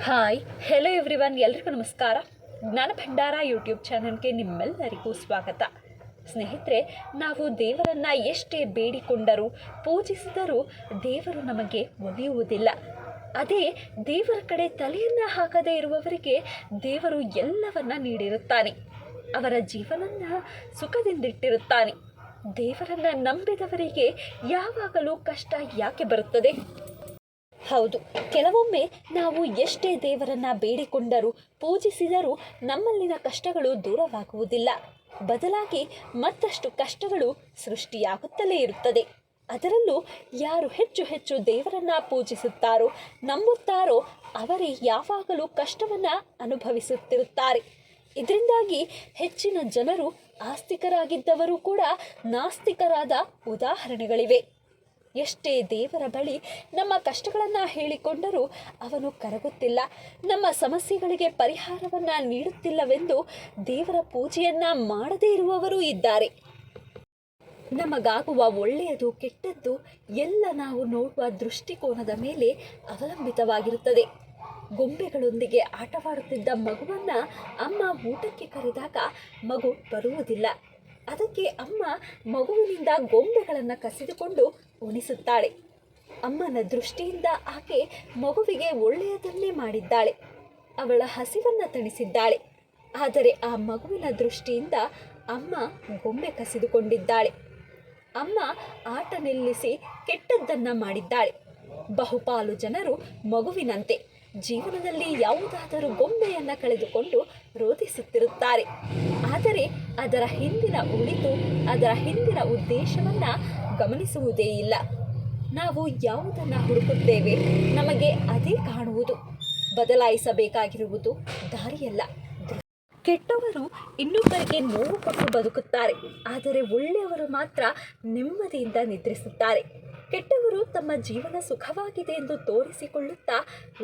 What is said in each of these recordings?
Hi hello everyone, ಎಲ್ರಿಗೂ ನಮಸ್ಕಾರ. ಜ್ಞಾನ ಭಂಡಾರ ಯೂಟ್ಯೂಬ್ ಚಾನಲ್ಗೆ ನಿಮ್ಮೆಲ್ಲರಿಗೂ ಸ್ವಾಗತ. ಸ್ನೇಹಿತರೆ, ನಾವು ದೇವರನ್ನು ಎಷ್ಟೇ ಬೇಡಿಕೊಂಡರೂ ಪೂಜಿಸಿದರೂ ದೇವರು ನಮಗೆ ಒಲಿಯುವುದಿಲ್ಲ. ಅದೇ ದೇವರ ಕಡೆ ತಲೆಯನ್ನು ಹಾಕದೇ ಇರುವವರಿಗೆ ದೇವರು ಎಲ್ಲವನ್ನ ನೀಡಿರುತ್ತಾನೆ. ಅವರ ಜೀವನವನ್ನು ಸುಖದಿಂದಿಟ್ಟಿರುತ್ತಾನೆ. ದೇವರನ್ನು ನಂಬಿದವರಿಗೆ ಯಾವಾಗಲೂ ಕಷ್ಟ ಯಾಕೆ ಬರುತ್ತದೆ? ಹೌದು, ಕೆಲವೊಮ್ಮೆ ನಾವು ಎಷ್ಟೇ ದೇವರನ್ನು ಬೇಡಿಕೊಂಡರೂ ಪೂಜಿಸಿದರೂ ನಮ್ಮಲ್ಲಿನ ಕಷ್ಟಗಳು ದೂರವಾಗುವುದಿಲ್ಲ. ಬದಲಾಗಿ ಮತ್ತಷ್ಟು ಕಷ್ಟಗಳು ಸೃಷ್ಟಿಯಾಗುತ್ತಲೇ ಇರುತ್ತದೆ. ಅದರಲ್ಲೂ ಯಾರು ಹೆಚ್ಚು ಹೆಚ್ಚು ದೇವರನ್ನು ಪೂಜಿಸುತ್ತಾರೋ, ನಂಬುತ್ತಾರೋ ಅವರೇ ಯಾವಾಗಲೂ ಕಷ್ಟವನ್ನು ಅನುಭವಿಸುತ್ತಿರುತ್ತಾರೆ. ಇದರಿಂದಾಗಿ ಹೆಚ್ಚಿನ ಜನರು ಆಸ್ತಿಕರಾಗಿದ್ದವರು ಕೂಡ ನಾಸ್ತಿಕರಾದ ಉದಾಹರಣೆಗಳಿವೆ. ಎಷ್ಟೇ ದೇವರ ಬಳಿ ನಮ್ಮ ಕಷ್ಟಗಳನ್ನು ಹೇಳಿಕೊಂಡರೂ ಅವನು ಕರಗುತ್ತಿಲ್ಲ, ನಮ್ಮ ಸಮಸ್ಯೆಗಳಿಗೆ ಪರಿಹಾರವನ್ನು ನೀಡುತ್ತಿಲ್ಲವೆಂದು ದೇವರ ಪೂಜೆಯನ್ನು ಮಾಡದೇ ಇರುವವರೂ ಇದ್ದಾರೆ. ನಮಗಾಗುವ ಒಳ್ಳೆಯದು ಕೆಟ್ಟದ್ದು ಎಲ್ಲ ನಾವು ನೋಡುವ ದೃಷ್ಟಿಕೋನದ ಮೇಲೆ ಅವಲಂಬಿತವಾಗಿರುತ್ತದೆ. ಗೊಂಬೆಗಳೊಂದಿಗೆ ಆಟವಾಡುತ್ತಿದ್ದ ಮಗುವನ್ನು ಅಮ್ಮ ಊಟಕ್ಕೆ ಕರೆದಾಗ ಮಗು ಬರುವುದಿಲ್ಲ. ಅದಕ್ಕೆ ಅಮ್ಮ ಮಗುವಿನಿಂದ ಗೊಂಬೆಗಳನ್ನು ಕಸಿದುಕೊಂಡು ಉಣಿಸುತ್ತಾಳೆ. ಅಮ್ಮನ ದೃಷ್ಟಿಯಿಂದ ಆಕೆ ಮಗುವಿಗೆ ಒಳ್ಳೆಯದನ್ನೇ ಮಾಡಿದ್ದಾಳೆ, ಅವಳ ಹಸಿವನ್ನು ತಣಿಸಿದ್ದಾಳೆ. ಆದರೆ ಆ ಮಗುವಿನ ದೃಷ್ಟಿಯಿಂದ ಅಮ್ಮ ಗೊಂಬೆ ಕಸಿದುಕೊಂಡಿದ್ದಾಳೆ. ಅಮ್ಮ ಆಟ ನಿಲ್ಲಿಸಿ ಕೆಟ್ಟದ್ದನ್ನು ಮಾಡಿದ್ದಾಳೆ. ಬಹುಪಾಲು ಜನರು ಮಗುವಿನಂತೆ ಜೀವನದಲ್ಲಿ ಯಾವುದಾದರೂ ಗೊಂಬೆಯನ್ನು ಕಳೆದುಕೊಂಡು ರೋಧಿಸುತ್ತಿರುತ್ತಾರೆ. ಆದರೆ ಅದರ ಹಿಂದಿನ ಉಳಿತು ಅದರ ಹಿಂದಿನ ಉದ್ದೇಶವನ್ನು ಗಮನಿಸುವುದೇ ಇಲ್ಲ. ನಾವು ಯಾವುದನ್ನು ಹುಡುಕುತ್ತೇವೆ ನಮಗೆ ಅದೇ ಕಾಣುವುದು. ಬದಲಾಯಿಸಬೇಕಾಗಿರುವುದು ದಾರಿಯಲ್ಲ. ಕೆಟ್ಟವರು ಇನ್ನೊಬ್ಬರಿಗೆ ನೋವು ಕೊಟ್ಟು ಬದುಕುತ್ತಾರೆ, ಆದರೆ ಒಳ್ಳೆಯವರು ಮಾತ್ರ ನೆಮ್ಮದಿಯಿಂದ ನಿದ್ರಿಸುತ್ತಾರೆ. ಕೆಟ್ಟವರು ತಮ್ಮ ಜೀವನ ಸುಖವಾಗಿದೆ ಎಂದು ತೋರಿಸಿಕೊಳ್ಳುತ್ತಾ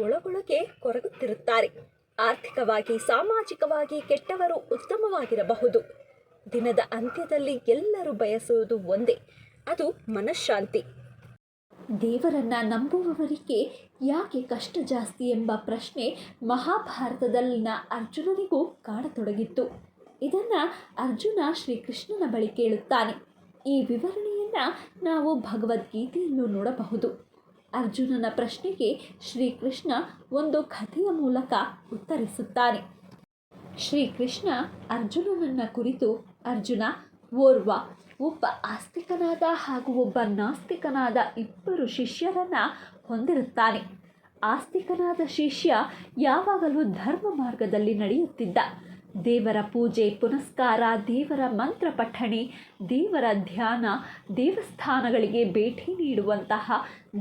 ಒಳಗೊಳಗೆ ಕೊರಗುತ್ತಿರುತ್ತಾರೆ. ಆರ್ಥಿಕವಾಗಿ, ಸಾಮಾಜಿಕವಾಗಿ ಕೆಟ್ಟವರು ಉತ್ತಮವಾಗಿರಬಹುದು. ದಿನದ ಅಂತ್ಯದಲ್ಲಿ ಎಲ್ಲರೂ ಬಯಸುವುದು ಒಂದೇ, ಅದು ಮನಃಶಾಂತಿ. ದೇವರನ್ನು ನಂಬುವವರಿಗೆ ಯಾಕೆ ಕಷ್ಟ ಜಾಸ್ತಿ ಎಂಬ ಪ್ರಶ್ನೆ ಮಹಾಭಾರತದಲ್ಲಿನ ಅರ್ಜುನನಿಗೂ ಕಾಡತೊಡಗಿತ್ತು. ಇದನ್ನು ಅರ್ಜುನ ಶ್ರೀಕೃಷ್ಣನ ಬಳಿ ಕೇಳುತ್ತಾನೆ. ಈ ವಿವರಣೆಯನ್ನು ನಾವು ಭಗವದ್ಗೀತೆಯಲ್ಲೂ ನೋಡಬಹುದು. ಅರ್ಜುನನ ಪ್ರಶ್ನೆಗೆ ಶ್ರೀಕೃಷ್ಣ ಒಂದು ಕಥೆಯ ಮೂಲಕ ಉತ್ತರಿಸುತ್ತಾನೆ. ಶ್ರೀಕೃಷ್ಣ ಅರ್ಜುನನನ್ನು ಕುರಿತು, ಅರ್ಜುನ, ಒಬ್ಬ ಆಸ್ತಿಕನಾದ ಹಾಗೂ ಒಬ್ಬ ನಾಸ್ತಿಕನಾದ ಇಬ್ಬರು ಶಿಷ್ಯರನ್ನು ಹೊಂದಿರುತ್ತಾನೆ. ಆಸ್ತಿಕನಾದ ಶಿಷ್ಯ ಯಾವಾಗಲೂ ಧರ್ಮ ಮಾರ್ಗದಲ್ಲಿ ನಡೆಯುತ್ತಿದ್ದ. ದೇವರ ಪೂಜೆ ಪುನಸ್ಕಾರ, ದೇವರ ಮಂತ್ರ ಪಠಣೆ, ದೇವರ ಧ್ಯಾನ, ದೇವಸ್ಥಾನಗಳಿಗೆ ಭೇಟಿ ನೀಡುವಂತಹ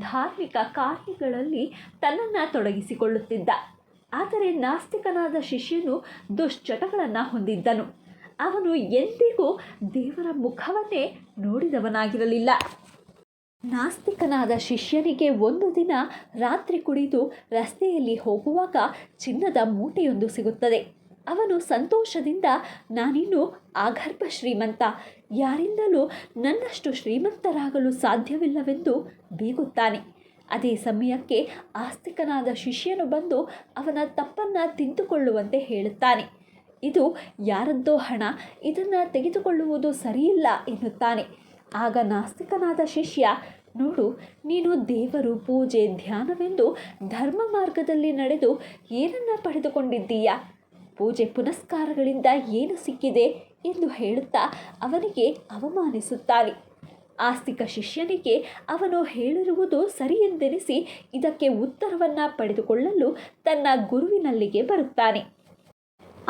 ಧಾರ್ಮಿಕ ಕಾರ್ಯಗಳಲ್ಲಿ ತನ್ನನ್ನು ತೊಡಗಿಸಿಕೊಳ್ಳುತ್ತಿದ್ದ. ಆದರೆ ನಾಸ್ತಿಕನಾದ ಶಿಷ್ಯನು ದುಶ್ಚಟಗಳನ್ನು ಹೊಂದಿದ್ದನು. ಅವನು ಎಂದಿಗೂ ದೇವರ ಮುಖವನ್ನೇ ನೋಡಿದವನಾಗಿರಲಿಲ್ಲ. ನಾಸ್ತಿಕನಾದ ಶಿಷ್ಯನಿಗೆ ಒಂದು ದಿನ ರಾತ್ರಿ ಕುಡಿದು ರಸ್ತೆಯಲ್ಲಿ ಹೋಗುವಾಗ ಚಿನ್ನದ ಮೂಟೆಯೊಂದು ಸಿಗುತ್ತದೆ. ಅವನು ಸಂತೋಷದಿಂದ, ನಾನಿನ್ನು ಆಗರ್ಭ ಶ್ರೀಮಂತ, ಯಾರಿಂದಲೂ ನನ್ನಷ್ಟು ಶ್ರೀಮಂತರಾಗಲು ಸಾಧ್ಯವಿಲ್ಲವೆಂದು ಬೀಗುತ್ತಾನೆ. ಅದೇ ಸಮಯಕ್ಕೆ ಆಸ್ತಿಕನಾದ ಶಿಷ್ಯನು ಬಂದು ಅವನ ತಪ್ಪನ್ನು ತಿದ್ದುಕೊಳ್ಳುವಂತೆ ಹೇಳುತ್ತಾನೆ. ಇದು ಯಾರದ್ದೋ ಹಣ, ಇದನ್ನು ತೆಗೆದುಕೊಳ್ಳುವುದು ಸರಿಯಿಲ್ಲ ಎನ್ನುತ್ತಾನೆ. ಆಗ ನಾಸ್ತಿಕನಾದ ಶಿಷ್ಯ, ನೋಡು, ನೀನು ದೇವರು, ಪೂಜೆ, ಧ್ಯಾನವೆಂದು ಧರ್ಮ ಮಾರ್ಗದಲ್ಲಿ ನಡೆದು ಏನನ್ನು ಪಡೆದುಕೊಂಡಿದ್ದೀಯಾ? ಪೂಜೆ ಪುನಸ್ಕಾರಗಳಿಂದ ಏನು ಸಿಕ್ಕಿದೆ ಎಂದು ಹೇಳುತ್ತಾ ಅವನಿಗೆ ಅವಮಾನಿಸುತ್ತಾನೆ. ಆಸ್ತಿಕ ಶಿಷ್ಯನಿಗೆ ಅವನು ಹೇಳಿರುವುದು ಸರಿಯೆಂದೆನಿಸಿ ಇದಕ್ಕೆ ಉತ್ತರವನ್ನು ಪಡೆದುಕೊಳ್ಳಲು ತನ್ನ ಗುರುವಿನಲ್ಲಿಗೆ ಬರುತ್ತಾನೆ.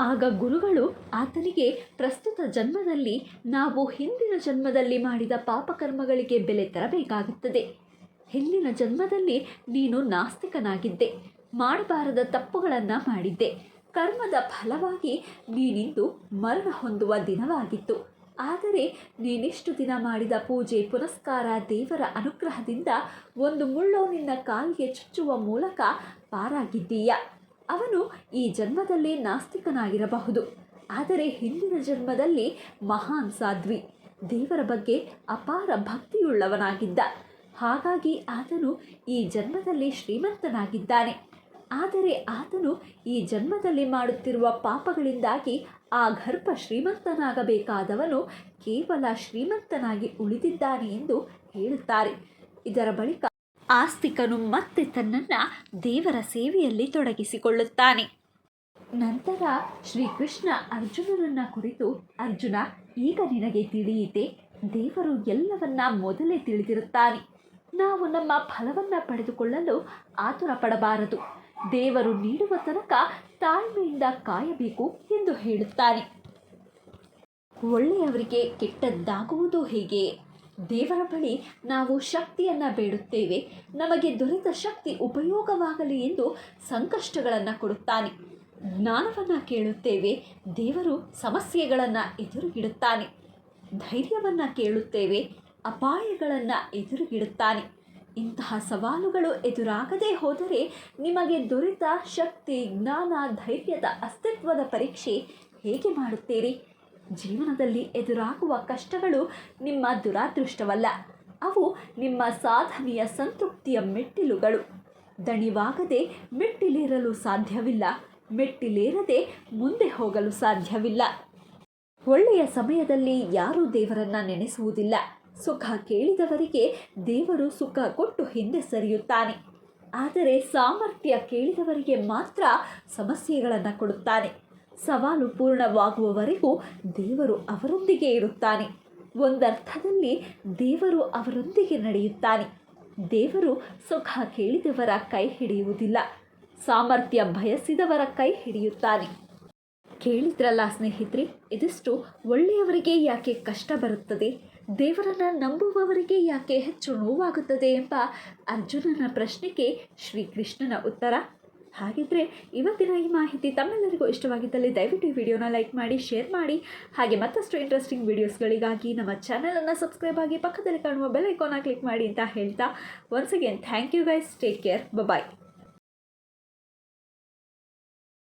ಆಗ ಗುರುಗಳು ಆತನಿಗೆ, ಪ್ರಸ್ತುತ ಜನ್ಮದಲ್ಲಿ ನಾವು ಹಿಂದಿನ ಜನ್ಮದಲ್ಲಿ ಮಾಡಿದ ಪಾಪಕರ್ಮಗಳಿಗೆ ಬೆಲೆ ತರಬೇಕಾಗುತ್ತದೆ. ಹಿಂದಿನ ಜನ್ಮದಲ್ಲಿ ನೀನು ನಾಸ್ತಿಕನಾಗಿದ್ದೆ, ಮಾಡಬಾರದ ತಪ್ಪುಗಳನ್ನು ಮಾಡಿದ್ದೆ. ಕರ್ಮದ ಫಲವಾಗಿ ನೀನಿಂದು ಮರಣ ಹೊಂದುವ ದಿನವಾಗಿತ್ತು. ಆದರೆ ನೀನಿಷ್ಟು ದಿನ ಮಾಡಿದ ಪೂಜೆ ಪುನಸ್ಕಾರ, ದೇವರ ಅನುಗ್ರಹದಿಂದ ಒಂದು ಮುಳ್ಳು ನಿನ್ನ ಕಾಲಿಗೆ ಚುಚ್ಚುವ ಮೂಲಕ ಪಾರಾಗಿದ್ದೀಯ. ಅವನು ಈ ಜನ್ಮದಲ್ಲಿ ನಾಸ್ತಿಕನಾಗಿರಬಹುದು, ಆದರೆ ಹಿಂದಿನ ಜನ್ಮದಲ್ಲಿ ಮಹಾನ್ ಸಾಧ್ವಿ, ದೇವರ ಬಗ್ಗೆ ಅಪಾರ ಭಕ್ತಿಯುಳ್ಳವನಾಗಿದ್ದ. ಹಾಗಾಗಿ ಆತನು ಈ ಜನ್ಮದಲ್ಲಿ ಶ್ರೀಮಂತನಾಗಿದ್ದಾನೆ. ಆದರೆ ಆತನು ಈ ಜನ್ಮದಲ್ಲಿ ಮಾಡುತ್ತಿರುವ ಪಾಪಗಳಿಂದಾಗಿ ಆ ಗರ್ಭ ಶ್ರೀಮಂತನಾಗಬೇಕಾದವನು ಕೇವಲ ಶ್ರೀಮಂತನಾಗಿ ಉಳಿದಿದ್ದಾನೆ ಎಂದು ಹೇಳುತ್ತಾರೆ. ಇದರ ಬಳಿಕ ಆಸ್ತಿಕನು ಮತ್ತೆ ತನ್ನನ್ನು ದೇವರ ಸೇವೆಯಲ್ಲಿ ತೊಡಗಿಸಿಕೊಳ್ಳುತ್ತಾನೆ. ನಂತರ ಶ್ರೀಕೃಷ್ಣ ಅರ್ಜುನನನ್ನ ಕುರಿತು, ಅರ್ಜುನ, ಈಗ ನಿನಗೆ ತಿಳಿಯಿತೆ, ದೇವರು ಎಲ್ಲವನ್ನ ಮೊದಲೇ ತಿಳಿದಿರುತ್ತಾನೆ. ನಾವು ನಮ್ಮ ಫಲವನ್ನು ಪಡೆದುಕೊಳ್ಳಲು ಆತುರ ಪಡಬಾರದು. ದೇವರು ನೀಡುವ ತನಕ ತಾಳ್ಮೆಯಿಂದ ಕಾಯಬೇಕು ಎಂದು ಹೇಳುತ್ತಾನೆ. ಒಳ್ಳೆಯವರಿಗೆ ಕೆಟ್ಟದ್ದಾಗುವುದು ಹೇಗೆ? ದೇವರ ಬಳಿ ನಾವು ಶಕ್ತಿಯನ್ನು ಬೇಡುತ್ತೇವೆ, ನಮಗೆ ದೊರೆತ ಶಕ್ತಿ ಉಪಯೋಗವಾಗಲಿ ಎಂದು ಸಂಕಷ್ಟಗಳನ್ನು ಕೊಡುತ್ತಾನೆ. ಜ್ಞಾನವನ್ನು ಕೇಳುತ್ತೇವೆ, ದೇವರು ಸಮಸ್ಯೆಗಳನ್ನು ಎದುರುಗಿಡುತ್ತಾನೆ. ಧೈರ್ಯವನ್ನು ಕೇಳುತ್ತೇವೆ, ಅಪಾಯಗಳನ್ನು ಎದುರುಗಿಡುತ್ತಾನೆ. ಇಂತಹ ಸವಾಲುಗಳು ಎದುರಾಗದೇ ಹೋದರೆ ನಿಮಗೆ ದೊರೆತ ಶಕ್ತಿ, ಜ್ಞಾನ, ಧೈರ್ಯದ ಅಸ್ತಿತ್ವದ ಪರೀಕ್ಷೆ ಹೇಗೆ ಮಾಡುತ್ತೀರಿ? ಜೀವನದಲ್ಲಿ ಎದುರಾಗುವ ಕಷ್ಟಗಳು ನಿಮ್ಮ ದುರಾದೃಷ್ಟವಲ್ಲ, ಅವು ನಿಮ್ಮ ಸಾಧನೆಯ ಸಂತೃಪ್ತಿಯ ಮೆಟ್ಟಿಲುಗಳು. ದಣಿವಾಗದೆ ಮೆಟ್ಟಿಲೇರಲು ಸಾಧ್ಯವಿಲ್ಲ, ಮೆಟ್ಟಿಲೇರದೆ ಮುಂದೆ ಹೋಗಲು ಸಾಧ್ಯವಿಲ್ಲ. ಒಳ್ಳೆಯ ಸಮಯದಲ್ಲಿ ಯಾರೂ ದೇವರನ್ನು ನೆನೆಸುವುದಿಲ್ಲ. ಸುಖ ಕೇಳಿದವರಿಗೆ ದೇವರು ಸುಖ ಕೊಟ್ಟು ಹಿಂದೆ ಸರಿಯುತ್ತಾನೆ. ಆದರೆ ಸಾಮರ್ಥ್ಯ ಕೇಳಿದವರಿಗೆ ಮಾತ್ರ ಸಮಸ್ಯೆಗಳನ್ನು ಕೊಡುತ್ತಾನೆ. ಸವಾಲು ಪೂರ್ಣವಾಗುವವರೆಗೂ ದೇವರು ಅವರೊಂದಿಗೆ ಇರುತ್ತಾನೆ. ಒಂದರ್ಥದಲ್ಲಿ ದೇವರು ಅವರೊಂದಿಗೆ ನಡೆಯುತ್ತಾನೆ. ದೇವರು ಸುಖ ಕೇಳಿದವರ ಕೈ ಹಿಡಿಯುವುದಿಲ್ಲ, ಸಾಮರ್ಥ್ಯ ಬಯಸಿದವರ ಕೈ ಹಿಡಿಯುತ್ತಾನೆ. ಕೇಳಿದ್ರಲ್ಲ ಸ್ನೇಹಿತರೆ, ಇದಿಷ್ಟು ಒಳ್ಳೆಯವರಿಗೆ ಯಾಕೆ ಕಷ್ಟ ಬರುತ್ತದೆ, ದೇವರನ್ನು ನಂಬುವವರಿಗೆ ಯಾಕೆ ಹೆಚ್ಚು ನೋವಾಗುತ್ತದೆ ಎಂಬ ಅರ್ಜುನನ ಪ್ರಶ್ನೆಗೆ ಶ್ರೀಕೃಷ್ಣನ ಉತ್ತರ. ಹಾಗಿದ್ರೆ ಇವತ್ತಿನ ಈ ಮಾಹಿತಿ ತಮ್ಮೆಲ್ಲರಿಗೂ ಇಷ್ಟವಾಗಿದ್ದಲ್ಲಿ ದಯವಿಟ್ಟು ಈ ವಿಡಿಯೋನ ಲೈಕ್ ಮಾಡಿ, ಶೇರ್ ಮಾಡಿ. ಹಾಗೆ ಮತ್ತಷ್ಟು ಇಂಟ್ರೆಸ್ಟಿಂಗ್ ವಿಡಿಯೋಸ್ಗಳಿಗಾಗಿ ನಮ್ಮ ಚಾನಲನ್ನು ಸಬ್ಸ್ಕ್ರೈಬ್ ಆಗಿ ಪಕ್ಕದಲ್ಲಿ ಕಾಣುವ ಬೆಲ್ ಐಕಾನ್ನ ಕ್ಲಿಕ್ ಮಾಡಿ ಅಂತ ಹೇಳ್ತಾ, once again thank you guys, take care, bye.